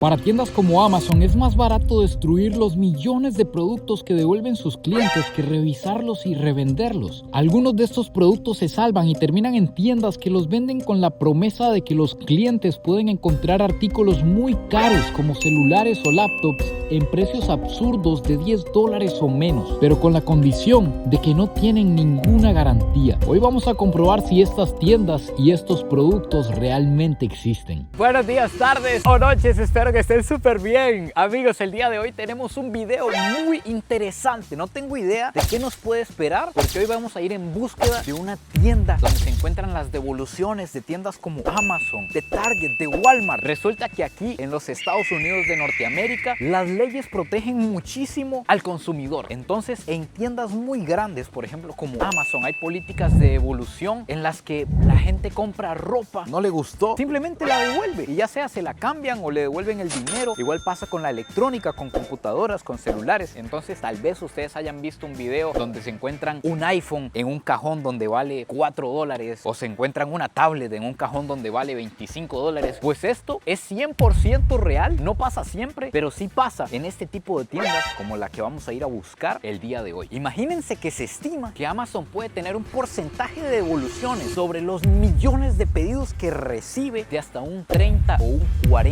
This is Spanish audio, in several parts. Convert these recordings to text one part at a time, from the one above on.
Para tiendas como Amazon es más barato destruir los millones de productos que devuelven sus clientes que revisarlos y revenderlos. Algunos de estos productos se salvan y terminan en tiendas que los venden con la promesa de que los clientes pueden encontrar artículos muy caros como celulares o laptops en precios absurdos de $10 o menos, pero con la condición de que no tienen ninguna garantía. Hoy vamos a comprobar si estas tiendas y estos productos realmente existen. Buenos días, tardes o noches, espero que estén súper bien. Amigos, el día de hoy tenemos un video muy interesante. No tengo idea de qué nos puede esperar, porque hoy vamos a ir en búsqueda de una tienda donde se encuentran las devoluciones de tiendas como Amazon, de Target, de Walmart. Resulta que aquí en los Estados Unidos de Norteamérica las leyes protegen muchísimo al consumidor. Entonces, en tiendas muy grandes, por ejemplo como Amazon, hay políticas de devolución en las que la gente compra ropa, no le gustó, simplemente la devuelve y ya sea se la cambian o le devuelven el dinero. Igual pasa con la electrónica, con computadoras, con celulares. Entonces tal vez ustedes hayan visto un video donde se encuentran un iPhone en un cajón donde vale $4 o se encuentran una tablet en un cajón donde vale $25. Pues esto es 100% real, no pasa siempre, pero sí pasa en este tipo de tiendas como la que vamos a ir a buscar el día de hoy. Imagínense que se estima que Amazon puede tener un porcentaje de devoluciones sobre los millones de pedidos que recibe de hasta un 30 o un 40%.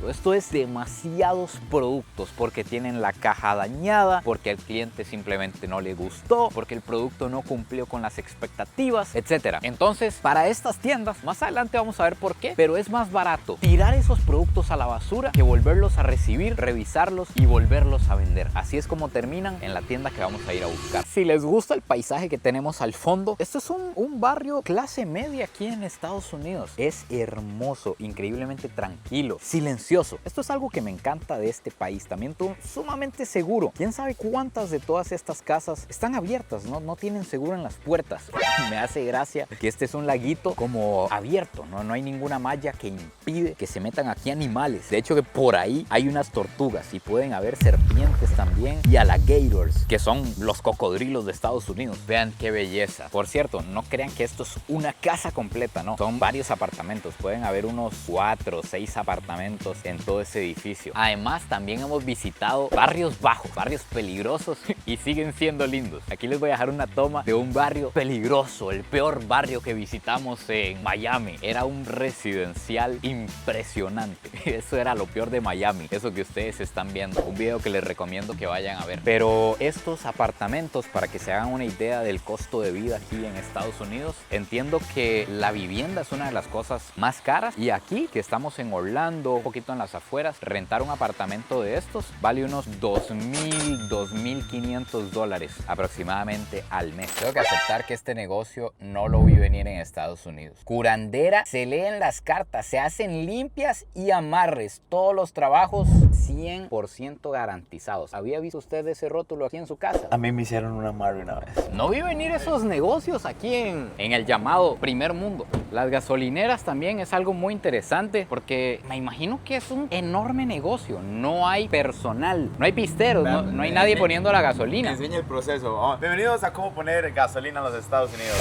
Esto es demasiados productos porque tienen la caja dañada, porque al cliente simplemente no le gustó, porque el producto no cumplió con las expectativas, etc. Entonces, para estas tiendas, más adelante vamos a ver por qué, pero es más barato tirar esos productos a la basura que volverlos a recibir, revisarlos y volverlos a vender. Así es como terminan en la tienda que vamos a ir a buscar. Si les gusta el paisaje que tenemos al fondo, esto es un barrio clase media aquí en Estados Unidos. Es hermoso, increíblemente tranquilo, silencioso. Esto es algo que me encanta de este país. También sumamente seguro. ¿Quién sabe cuántas de todas estas casas están abiertas? No tienen seguro en las puertas. Me hace gracia que este es un laguito como abierto. No hay ninguna malla que impide que se metan aquí animales. De hecho, que por ahí hay unas tortugas y pueden haber serpientes también y alligators, que son los cocodrilos de Estados Unidos. Vean qué belleza. Por cierto, no crean que esto es una casa completa, no. Son varios apartamentos. Pueden haber unos 4 o 6 apartamentos en todo ese edificio. Además, también hemos visitado barrios bajos, barrios peligrosos y siguen siendo lindos. Aquí les voy a dejar una toma de un barrio peligroso, el peor barrio que visitamos en Miami. Era un residencial impresionante. Eso era lo peor de Miami, eso que ustedes están viendo. Un video que les recomiendo que vayan a ver. Pero estos apartamentos, para que se hagan una idea del costo de vida aquí en Estados Unidos, entiendo que la vivienda es una de las cosas más caras. Y aquí, que estamos en Orlando, un poquito en las afueras, rentar un apartamento de estos vale unos $2,000, $2,500 aproximadamente al mes. Tengo que aceptar que este negocio no lo vi venir en Estados Unidos. Curandera, se leen las cartas, se hacen limpias y amarres. Todos los trabajos 100% garantizados. ¿Había visto usted ese rótulo aquí en su casa? A mí me hicieron un amarre una vez. No vi venir esos negocios aquí en el llamado primer mundo. Las gasolineras también es algo muy interesante porque me imagino que es un enorme negocio. No hay personal, no hay pisteros, no hay nadie poniendo la gasolina. Me enseña el proceso. Oh, bienvenidos a cómo poner gasolina en los Estados Unidos.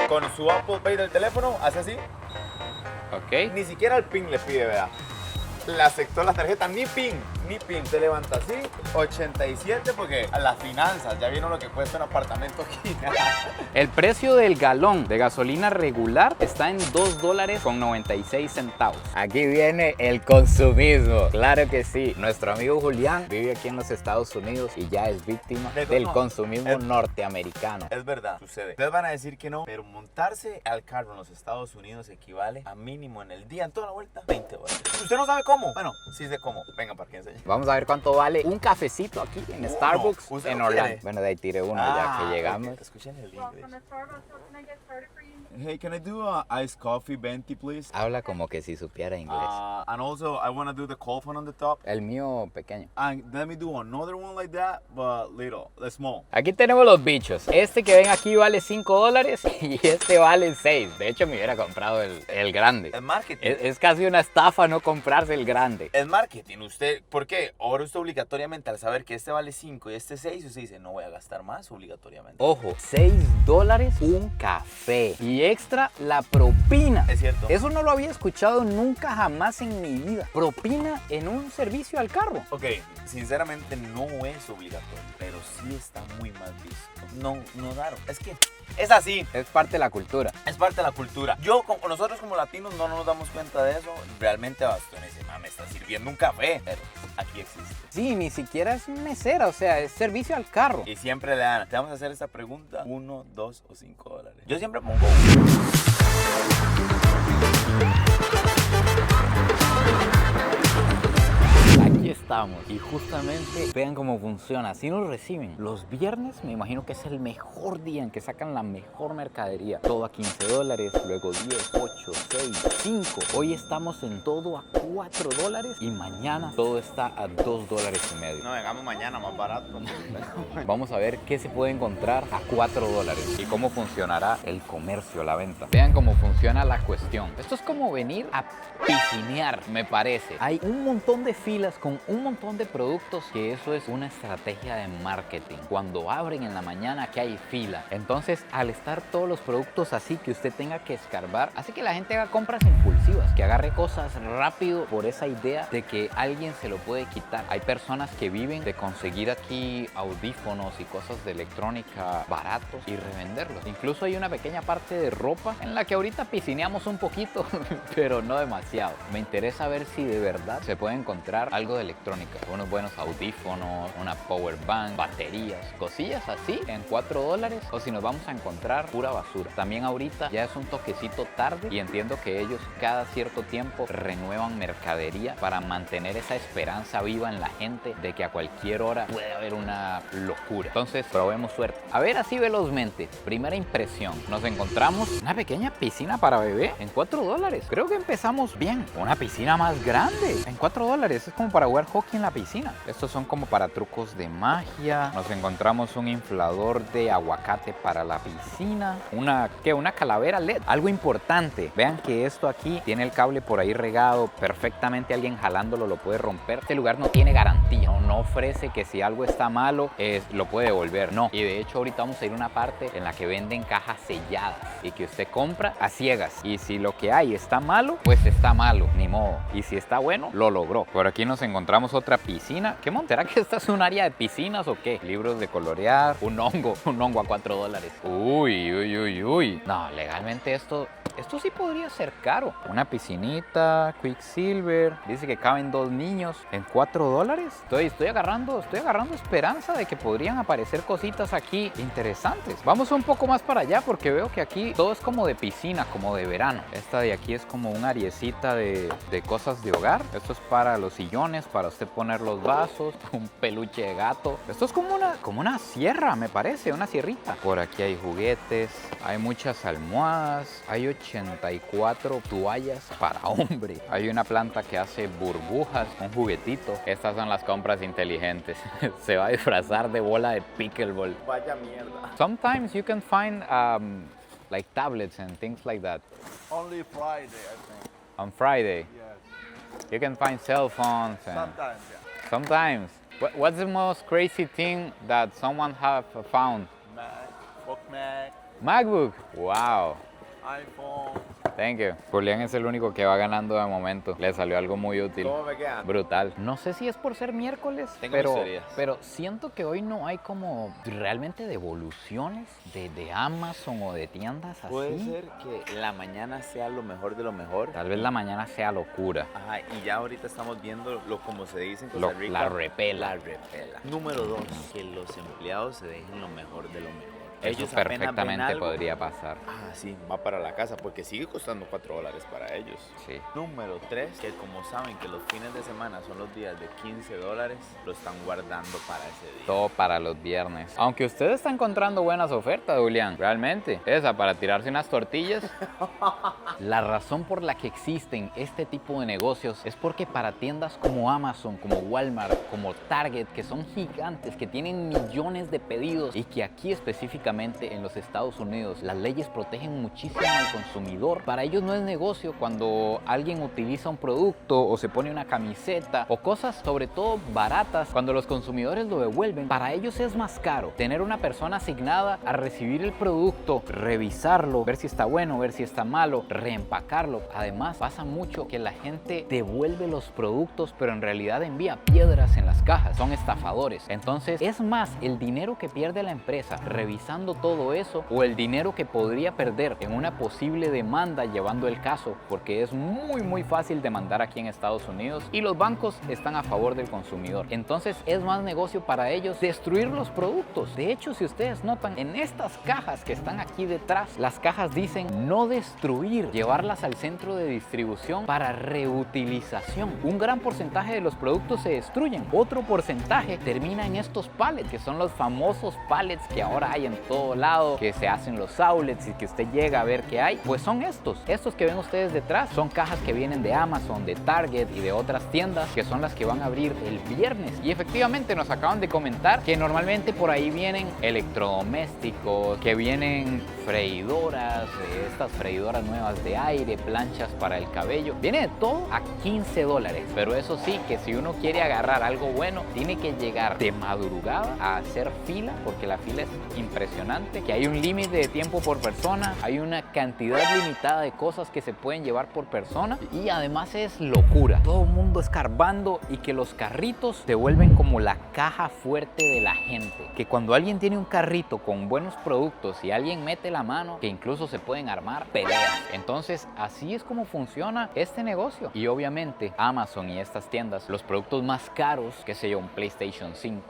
Con su Apple Pay del teléfono, hace así. Ok. Ni siquiera el PIN le pide, ¿verdad? Le aceptó la tarjeta, ni PIN. Se levanta así, 87, porque a las finanzas, ya vieron lo que cuesta un apartamento aquí. El precio del galón de gasolina regular está en $2.96. Aquí viene el consumismo, claro que sí. Nuestro amigo Julián vive aquí en los Estados Unidos y ya es víctima del consumismo norteamericano. Es verdad, sucede. Ustedes van a decir que no, pero montarse al carro en los Estados Unidos equivale a mínimo en el día, en toda la vuelta, $20. ¿Usted no sabe cómo? Bueno, sí sé cómo. Venga, para que enseñe. Vamos a ver cuánto vale un cafecito aquí en Starbucks en Orlando. Quiere. Bueno, de ahí tiré uno ya que llegamos. Okay. Escuchen el inglés. Hey, can I do a iced coffee venti, please? Habla como que si supiera inglés. And also, I want to do the cold one on the top. El mío pequeño. And let me do another one like that, but small. Aquí tenemos los bichos. Este que ven aquí vale $5 y este vale 6. De hecho, me hubiera comprado el grande. El marketing. Es casi una estafa no comprarse el grande. El marketing, usted, ¿por qué? Ahora usted obligatoriamente al saber que este vale 5 y este 6, usted dice, no voy a gastar más obligatoriamente. Ojo, $6 un café. Y Y extra, la propina. Es cierto. Eso no lo había escuchado nunca jamás en mi vida. Propina en un servicio al carro. Ok, sinceramente no es obligatorio, pero sí está muy mal visto. No daron. Es que es así. Es parte de la cultura. Es parte de la cultura. Nosotros como latinos no nos damos cuenta de eso. Realmente Bastón dice, me está sirviendo un café. Pero aquí existe. Sí, ni siquiera es mesera, o sea, es servicio al carro. Y siempre le dan, te vamos a hacer esta pregunta, 1, 2 o 5 dólares. Yo siempre pongo 1. Aquí estamos y justamente vean cómo funciona, así nos reciben. Los viernes me imagino que es el mejor día en que sacan la mejor mercadería. Todo a 15 dólares, luego 10, 8, 6, 5. Hoy estamos en todo a 4 dólares y mañana todo está a 2 dólares y medio. No, llegamos mañana más barato. Vamos a ver qué se puede encontrar a 4 dólares y cómo funcionará el comercio, la venta. Vean cómo funciona la cuestión. Esto es como venir a piscinear, me parece. Hay un montón de filas con un montón de productos, que eso es una estrategia de marketing. Cuando abren en la mañana que hay fila, entonces al estar todos los productos así que usted tenga que escarbar, hace que la gente haga compras impulsivas, que agarre cosas rápido por esa idea de que alguien se lo puede quitar. Hay personas que viven de conseguir aquí audífonos y cosas de electrónica baratos y revenderlos. Incluso hay una pequeña parte de ropa en la que ahorita piscineamos un poquito, pero no demasiado. Me interesa ver si de verdad se puede encontrar algo de electrónica, unos buenos audífonos, una power bank, baterías, cosillas así en 4 dólares, o si nos vamos a encontrar pura basura. También ahorita ya es un toquecito tarde y entiendo que ellos cada cierto tiempo renuevan mercadería para mantener esa esperanza viva en la gente de que a cualquier hora puede haber una locura. Entonces probemos suerte. A ver así velozmente, primera impresión, nos encontramos una pequeña piscina para bebé en 4 dólares. Creo que empezamos bien. Una piscina más grande en 4 dólares, es como para jugar hockey en la piscina. Estos son como para trucos de magia. Nos encontramos un inflador de aguacate para la piscina. Una calavera LED. Algo importante, vean que esto aquí tiene el cable por ahí regado perfectamente, alguien jalándolo lo puede romper. Este lugar no tiene garantía, no ofrece que si algo está malo lo puede devolver, no. Y de hecho ahorita vamos a ir a una parte en la que venden cajas selladas y que usted compra a ciegas, y si lo que hay está malo, pues está malo, ni modo, y si está bueno, lo logró. Por aquí nos encontramos otra piscina. ¿Qué montará que esta es un área de piscinas o qué? Libros de colorear, un hongo a 4 dólares. Uy. No, legalmente esto sí podría ser caro. Una piscinita, Quicksilver, dice que caben 2 niños en 4 dólares. Estoy agarrando esperanza de que podrían aparecer cositas aquí interesantes. Vamos un poco más para allá porque veo que aquí todo es como de piscina, como de verano. Esta de aquí es como un ariecita de cosas de hogar. Esto es para los sillones, para usted poner los vasos, un peluche de gato. Esto es como una sierra, me parece, una sierrita. Por aquí hay juguetes, hay muchas almohadas, hay 84 toallas para hombre. Hay una planta que hace burbujas, un juguetito. Estas son las compras inteligentes. Se va a disfrazar de bola de pickleball. Vaya mierda. Sometimes you can find like tablets and things like that. Only Friday, I think. On Friday, Yes. you can find cell phones and Sometimes, yeah. sometimes. What's the most crazy thing that someone have found? Mac, MacBook. Wow. iPhone. Thank you. Julián es el único que va ganando de momento. Le salió algo muy útil. ¿Cómo me quedan? Brutal. No sé si es por ser miércoles, Tengo mis teorías. pero siento que hoy no hay como realmente devoluciones de Amazon o de tiendas así. Puede ser que la mañana sea lo mejor de lo mejor. Tal vez la mañana sea locura. Ajá, y ya ahorita estamos viendo como se dice en Costa Rica. La repela. La repela. Número 2, que los empleados se dejen lo mejor de lo mejor. Eso Ellos apenas ven perfectamente algo, podría pasar. Ah, sí, va para la casa porque sigue costando 4 dólares para ellos. Sí. Número 3, que como saben que los fines de semana son los días de 15 dólares, lo están guardando para ese día. Todo para los viernes. Aunque usted está encontrando buenas ofertas, Julián. Realmente. Esa para tirarse unas tortillas. La razón por la que existen este tipo de negocios es porque para tiendas como Amazon, como Walmart, como Target, que son gigantes, que tienen millones de pedidos y que aquí específicamente en los Estados Unidos las leyes protegen muchísimo al consumidor, para ellos no es negocio cuando alguien utiliza un producto o se pone una camiseta o cosas sobre todo baratas, cuando los consumidores lo devuelven, para ellos es más caro tener una persona asignada a recibir el producto, revisarlo, ver si está bueno, ver si está malo, reempacarlo. Además pasa mucho que la gente devuelve los productos pero en realidad envía piedras en las cajas, son estafadores. Entonces es más el dinero que pierde la empresa revisando todo eso o el dinero que podría perder en una posible demanda llevando el caso, porque es muy fácil demandar aquí en Estados Unidos y los bancos están a favor del consumidor. Entonces es más negocio para ellos destruir los productos. De hecho, si ustedes notan en estas cajas que están aquí detrás, las cajas dicen no destruir, llevarlas al centro de distribución para reutilización. Un gran porcentaje de los productos se destruyen, otro porcentaje termina en estos pallets, que son los famosos pallets que ahora hay en todo lado, que se hacen los outlets y que usted llega a ver qué hay. Pues son estos que ven ustedes detrás, son cajas que vienen de Amazon, de Target y de otras tiendas, que son las que van a abrir el viernes. Y efectivamente nos acaban de comentar que normalmente por ahí vienen electrodomésticos, que vienen freidoras, estas freidoras nuevas de aire, planchas para el cabello, viene de todo a $15, pero eso sí, que si uno quiere agarrar algo bueno, tiene que llegar de madrugada a hacer fila, porque la fila es impresionante, que hay un límite de tiempo por persona, hay una cantidad limitada de cosas que se pueden llevar por persona y además es locura, todo el mundo escarbando y que los carritos te vuelven como la caja fuerte de la gente, que cuando alguien tiene un carrito con buenos productos y alguien mete la mano, que incluso se pueden armar peleas. Entonces así es como funciona este negocio. Y obviamente Amazon y estas tiendas, los productos más caros, que sé yo, un PlayStation 5,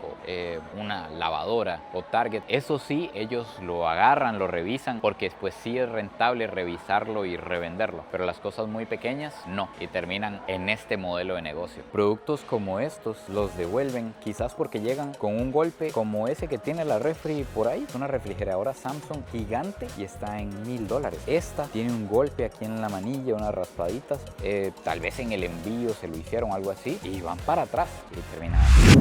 una lavadora o Target, eso sí, ellos lo agarran, lo revisan, porque pues sí es rentable revisarlo y revenderlo, pero las cosas muy pequeñas no, y terminan en este modelo de negocio. Productos como estos los devuelven, quizás porque llegan con un golpe como ese que tiene la refri por ahí, una refrigeradora Samsung gigante y está en $1000. Esta tiene un golpe aquí en la manilla, unas raspaditas, tal vez en el envío se lo hicieron algo así y van para atrás y terminan así.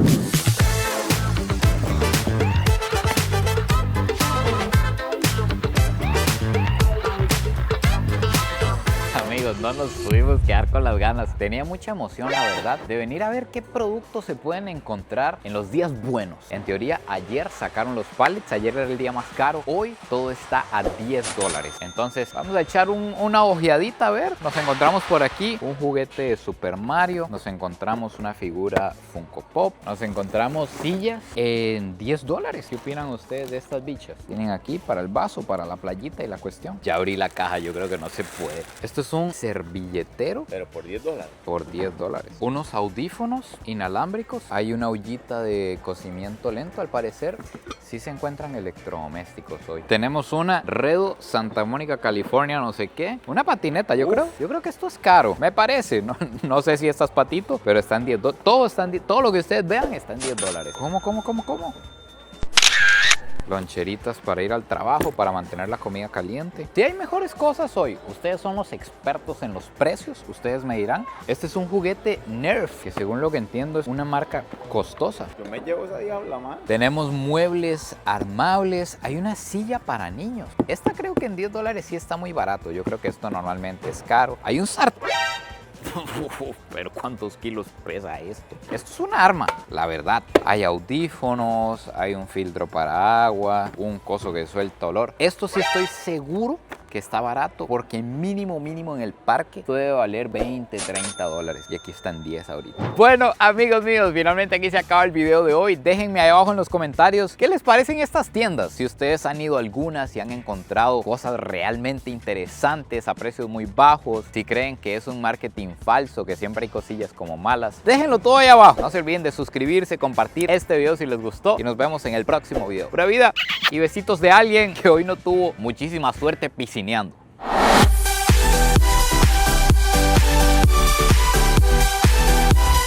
Amigos, no nos pudimos quedar con las ganas. Tenía mucha emoción, la verdad, de venir a ver qué productos se pueden encontrar en los días buenos. En teoría, ayer sacaron los pallets, ayer era el día más caro, hoy todo está a $10. Entonces, vamos a echar una ojeadita a ver. Nos encontramos por aquí un juguete de Super Mario, nos encontramos una figura Funko Pop, nos encontramos sillas en $10. ¿Qué opinan ustedes de estas bichas? Tienen aquí para el vaso, para la playita y la cuestión. Ya abrí la caja, yo creo que no se puede. Esto es un servilletero, Pero por $10. por $10. Unos audífonos inalámbricos. Hay una ollita de cocimiento lento, al parecer. Sí se encuentran electrodomésticos hoy. Tenemos una Redo Santa Mónica, California, no sé qué. Una patineta, yo creo que esto es caro, me parece. No sé si estás patito, pero están $10. Todo lo que ustedes vean está en $10. ¿Cómo? Loncheritas para ir al trabajo, para mantener la comida caliente. Si hay mejores cosas hoy, ustedes son los expertos en los precios, ustedes me dirán. Este es un juguete Nerf, que según lo que entiendo es una marca costosa. Yo me llevo esa diabla, man. Tenemos muebles armables, hay una silla para niños. Esta creo que en $10 sí está muy barato, yo creo que esto normalmente es caro. Hay un sartén. Pero ¿cuántos kilos pesa esto? Esto es un arma, la verdad. Hay audífonos, hay un filtro para agua, un coso que suelta olor. Esto sí estoy seguro que está barato, porque mínimo en el parque esto debe valer $20, $30 y aquí están 10 ahorita. Bueno, amigos míos, finalmente aquí se acaba el video de hoy. Déjenme ahí abajo en los comentarios qué les parecen estas tiendas, si ustedes han ido a algunas y han encontrado cosas realmente interesantes a precios muy bajos, si creen que es un marketing falso, que siempre hay cosillas como malas. Déjenlo todo ahí abajo. No se olviden de suscribirse, compartir este video si les gustó y nos vemos en el próximo video. Pura vida y besitos de alguien que hoy no tuvo muchísima suerte piscineando.